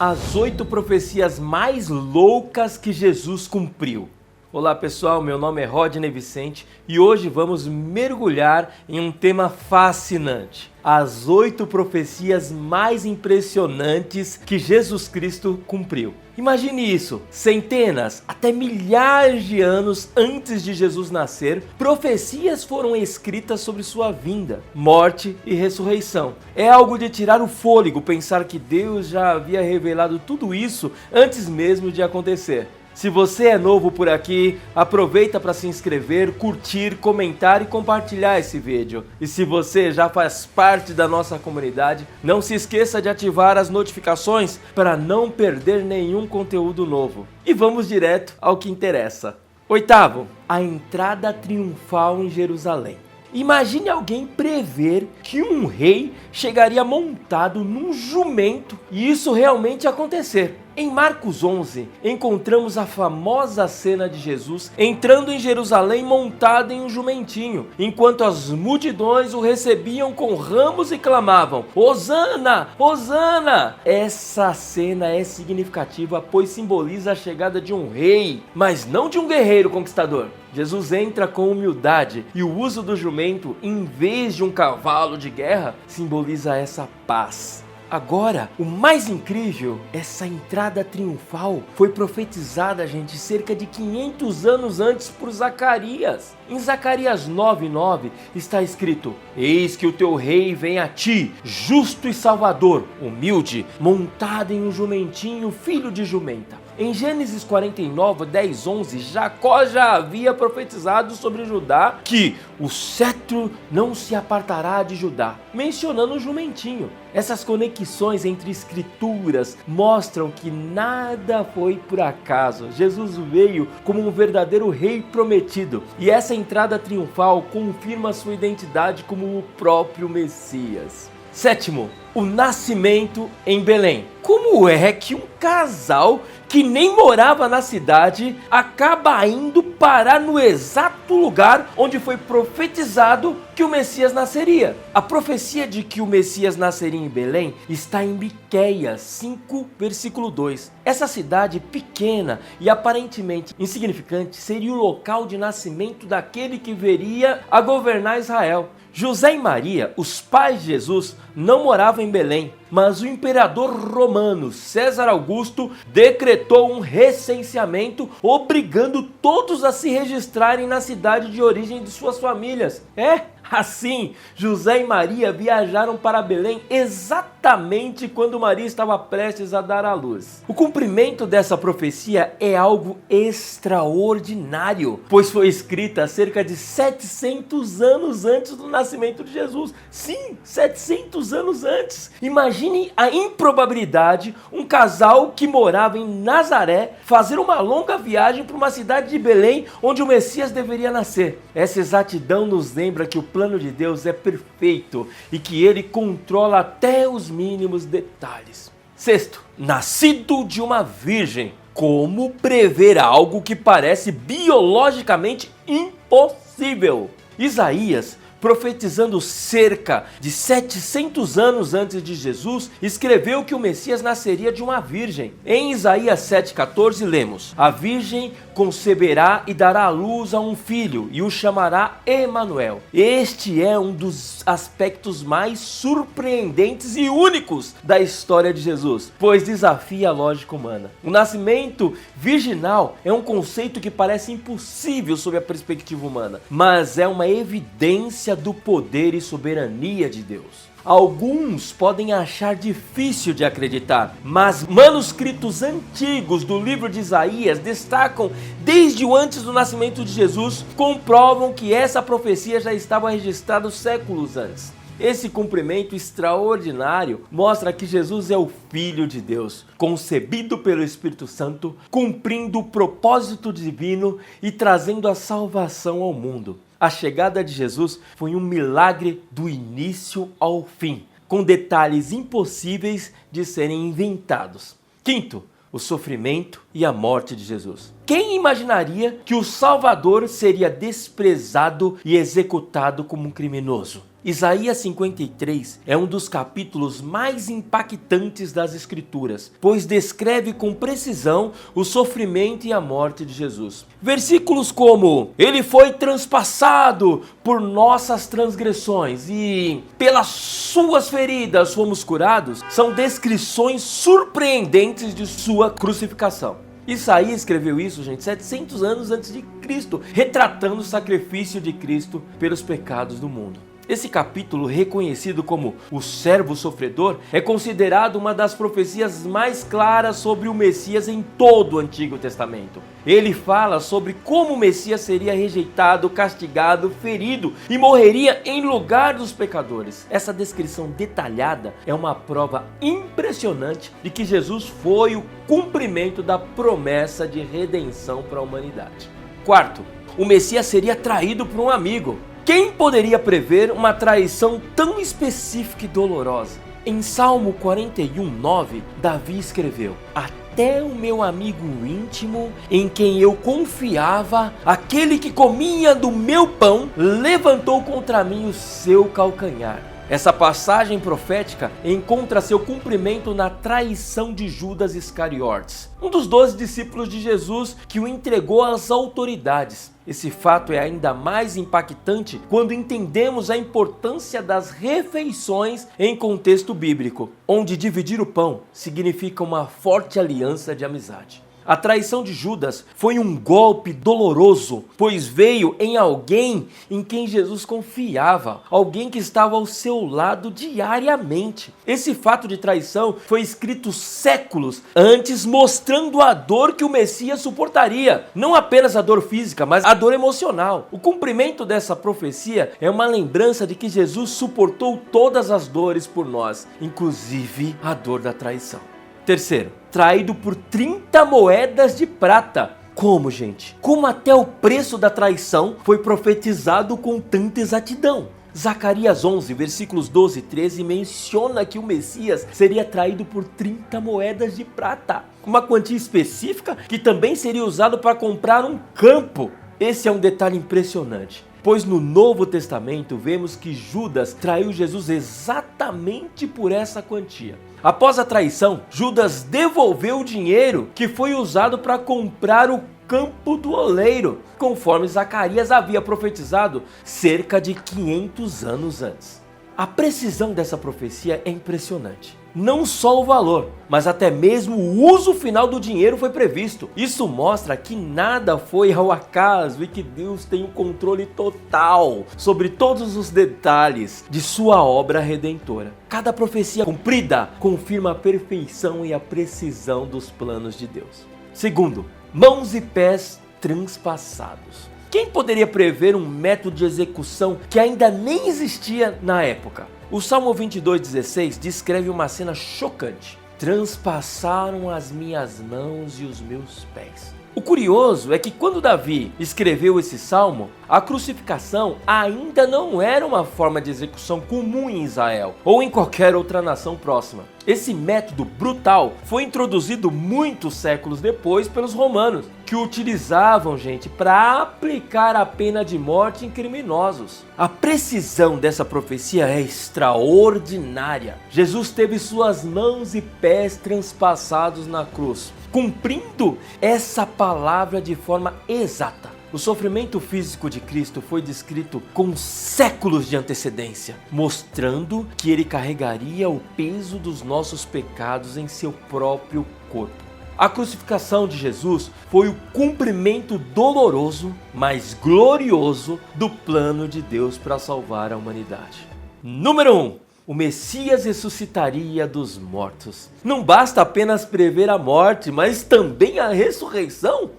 As 8 profecias mais loucas que Jesus cumpriu. Olá pessoal, meu nome é Rodney Vicente e hoje vamos mergulhar em um tema fascinante. As 8 profecias mais impressionantes que Jesus Cristo cumpriu. Imagine isso, centenas, até milhares de anos antes de Jesus nascer, profecias foram escritas sobre sua vinda, morte e ressurreição. É algo de tirar o fôlego pensar que Deus já havia revelado tudo isso antes mesmo de acontecer. Se você é novo por aqui, aproveita para se inscrever, curtir, comentar e compartilhar esse vídeo. E se você já faz parte da nossa comunidade, não se esqueça de ativar as notificações para não perder nenhum conteúdo novo. E vamos direto ao que interessa. Oitavo, a entrada triunfal em Jerusalém. Imagine alguém prever que um rei chegaria montado num jumento e isso realmente acontecer. Em Marcos 11, encontramos a famosa cena de Jesus entrando em Jerusalém montado em um jumentinho, enquanto as multidões o recebiam com ramos e clamavam: Hosana! Hosana! Essa cena é significativa, pois simboliza a chegada de um rei, mas não de um guerreiro conquistador. Jesus entra com humildade e o uso do jumento, em vez de um cavalo de guerra, simboliza essa paz. Agora, o mais incrível, essa entrada triunfal foi profetizada, gente, cerca de 500 anos antes por Zacarias. Em Zacarias 9:9 está escrito: Eis que o teu rei vem a ti, justo e salvador, humilde, montado em um jumentinho, filho de jumenta. Em Gênesis 49, 10, 11, Jacó já havia profetizado sobre Judá que o cetro não se apartará de Judá, mencionando o jumentinho. Essas conexões entre escrituras mostram que nada foi por acaso. Jesus veio como um verdadeiro rei prometido e essa entrada triunfal confirma sua identidade como o próprio Messias. Sétimo, o nascimento em Belém. Como é que um casal que nem morava na cidade acaba indo parar no exato lugar onde foi profetizado que o Messias nasceria? A profecia de que o Messias nasceria em Belém está em Miqueias 5, versículo 2. Essa cidade pequena e aparentemente insignificante seria o local de nascimento daquele que viria a governar Israel. José e Maria, os pais de Jesus, não moravam em Belém, mas o imperador romano César Augusto decretou um recenseamento obrigando todos a se registrarem na cidade de origem de suas famílias. Assim, José e Maria viajaram para Belém exatamente quando Maria estava prestes a dar à luz. O cumprimento dessa profecia é algo extraordinário, pois foi escrita cerca de 700 anos antes do nascimento de Jesus. Sim, 700 anos antes. Imagine a improbabilidade, um casal que morava em Nazaré fazer uma longa viagem para uma cidade de Belém onde o Messias deveria nascer. Essa exatidão nos lembra que o plano de Deus é perfeito e que ele controla até os mínimos detalhes. Sexto, nascido de uma virgem. Como prever algo que parece biologicamente impossível? Isaías, profetizando cerca de 700 anos antes de Jesus, escreveu que o Messias nasceria de uma virgem. Em Isaías 7,14 lemos: A virgem conceberá e dará à luz a um filho e o chamará Emanuel. Este é um dos aspectos mais surpreendentes e únicos da história de Jesus, pois desafia a lógica humana. O nascimento virginal é um conceito que parece impossível sob a perspectiva humana, mas é uma evidência do poder e soberania de Deus. Alguns podem achar difícil de acreditar, mas manuscritos antigos do livro de Isaías destacam desde o antes do nascimento de Jesus, comprovam que essa profecia já estava registrada séculos antes. Esse cumprimento extraordinário mostra que Jesus é o Filho de Deus, concebido pelo Espírito Santo, cumprindo o propósito divino e trazendo a salvação ao mundo. A chegada de Jesus foi um milagre do início ao fim, com detalhes impossíveis de serem inventados. Quinto, o sofrimento e a morte de Jesus. Quem imaginaria que o Salvador seria desprezado e executado como um criminoso? Isaías 53 é um dos capítulos mais impactantes das Escrituras, pois descreve com precisão o sofrimento e a morte de Jesus. Versículos como: ele foi transpassado por nossas transgressões e pelas suas feridas fomos curados, são descrições surpreendentes de sua crucificação. Isaías escreveu isso, gente, 700 anos antes de Cristo, retratando o sacrifício de Cristo pelos pecados do mundo. Esse capítulo, reconhecido como o servo sofredor, é considerado uma das profecias mais claras sobre o Messias em todo o Antigo Testamento. Ele fala sobre como o Messias seria rejeitado, castigado, ferido e morreria em lugar dos pecadores. Essa descrição detalhada é uma prova impressionante de que Jesus foi o cumprimento da promessa de redenção para a humanidade. Quarto, o Messias seria traído por um amigo. Quem poderia prever uma traição tão específica e dolorosa? Em Salmo 41:9, Davi escreveu: até o meu amigo íntimo, em quem eu confiava, aquele que comia do meu pão, levantou contra mim o seu calcanhar. Essa passagem profética encontra seu cumprimento na traição de Judas Iscariotes, um dos 12 discípulos de Jesus que o entregou às autoridades. Esse fato é ainda mais impactante quando entendemos a importância das refeições em contexto bíblico, onde dividir o pão significa uma forte aliança de amizade. A traição de Judas foi um golpe doloroso, pois veio em alguém em quem Jesus confiava, alguém que estava ao seu lado diariamente. Esse fato de traição foi escrito séculos antes, mostrando a dor que o Messias suportaria, não apenas a dor física, mas a dor emocional. O cumprimento dessa profecia é uma lembrança de que Jesus suportou todas as dores por nós, inclusive a dor da traição. Terceiro, traído por 30 moedas de prata. Como, gente? Como até o preço da traição foi profetizado com tanta exatidão? Zacarias 11, versículos 12 e 13 menciona que o Messias seria traído por 30 moedas de prata. Uma quantia específica que também seria usado para comprar um campo. Esse é um detalhe impressionante, pois no Novo Testamento vemos que Judas traiu Jesus exatamente por essa quantia. Após a traição, Judas devolveu o dinheiro que foi usado para comprar o campo do oleiro, conforme Zacarias havia profetizado cerca de 500 anos antes. A precisão dessa profecia é impressionante. Não só o valor, mas até mesmo o uso final do dinheiro foi previsto. Isso mostra que nada foi ao acaso e que Deus tem o controle total sobre todos os detalhes de sua obra redentora. Cada profecia cumprida confirma a perfeição e a precisão dos planos de Deus. Segundo, mãos e pés transpassados. Quem poderia prever um método de execução que ainda nem existia na época? O Salmo 22:16 descreve uma cena chocante. Transpassaram as minhas mãos e os meus pés. O curioso é que quando Davi escreveu esse salmo, a crucificação ainda não era uma forma de execução comum em Israel ou em qualquer outra nação próxima. Esse método brutal foi introduzido muitos séculos depois pelos romanos, que o utilizavam, gente, para aplicar a pena de morte em criminosos. A precisão dessa profecia é extraordinária. Jesus teve suas mãos e pés transpassados na cruz, cumprindo essa palavra de forma exata. O sofrimento físico de Cristo foi descrito com séculos de antecedência, mostrando que ele carregaria o peso dos nossos pecados em seu próprio corpo. A crucificação de Jesus foi o cumprimento doloroso, mas glorioso do plano de Deus para salvar a humanidade. Número 1. O Messias ressuscitaria dos mortos. Não basta apenas prever a morte, mas também a ressurreição?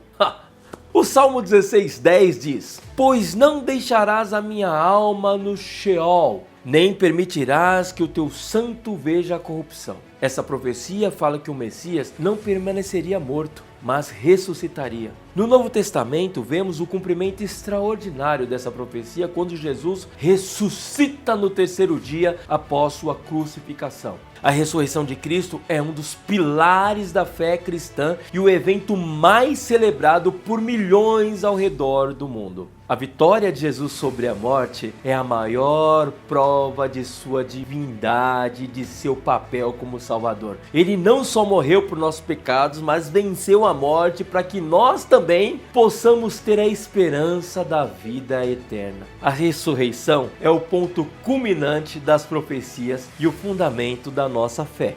O Salmo 16:10 diz: pois não deixarás a minha alma no Sheol, nem permitirás que o teu santo veja a corrupção. Essa profecia fala que o Messias não permaneceria morto, mas ressuscitaria. No Novo Testamento, vemos o cumprimento extraordinário dessa profecia quando Jesus ressuscita no terceiro dia após sua crucificação. A ressurreição de Cristo é um dos pilares da fé cristã e o evento mais celebrado por milhões ao redor do mundo. A vitória de Jesus sobre a morte é a maior prova de sua divindade, de seu papel como Salvador. Ele não só morreu por nossos pecados, mas venceu a morte para que nós também possamos ter a esperança da vida eterna. A ressurreição é o ponto culminante das profecias e o fundamento da nossa fé.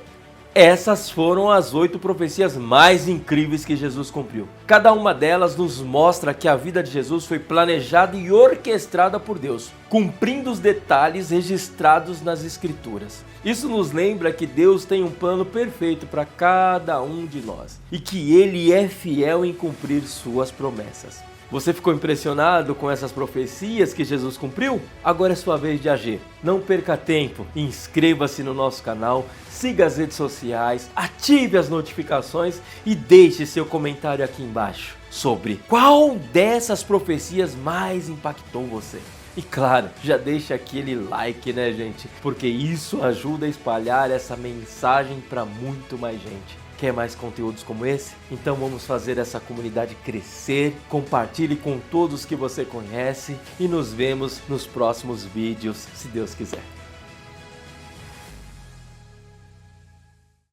Essas foram as 8 profecias mais incríveis que Jesus cumpriu. Cada uma delas nos mostra que a vida de Jesus foi planejada e orquestrada por Deus, cumprindo os detalhes registrados nas Escrituras. Isso nos lembra que Deus tem um plano perfeito para cada um de nós e que Ele é fiel em cumprir suas promessas. Você ficou impressionado com essas profecias que Jesus cumpriu? Agora é sua vez de agir. Não perca tempo, inscreva-se no nosso canal, siga as redes sociais, ative as notificações e deixe seu comentário aqui embaixo sobre qual dessas profecias mais impactou você. E claro, já deixa aquele like, né, gente? Porque isso ajuda a espalhar essa mensagem para muito mais gente. Quer mais conteúdos como esse? Então vamos fazer essa comunidade crescer, compartilhe com todos que você conhece e nos vemos nos próximos vídeos, se Deus quiser.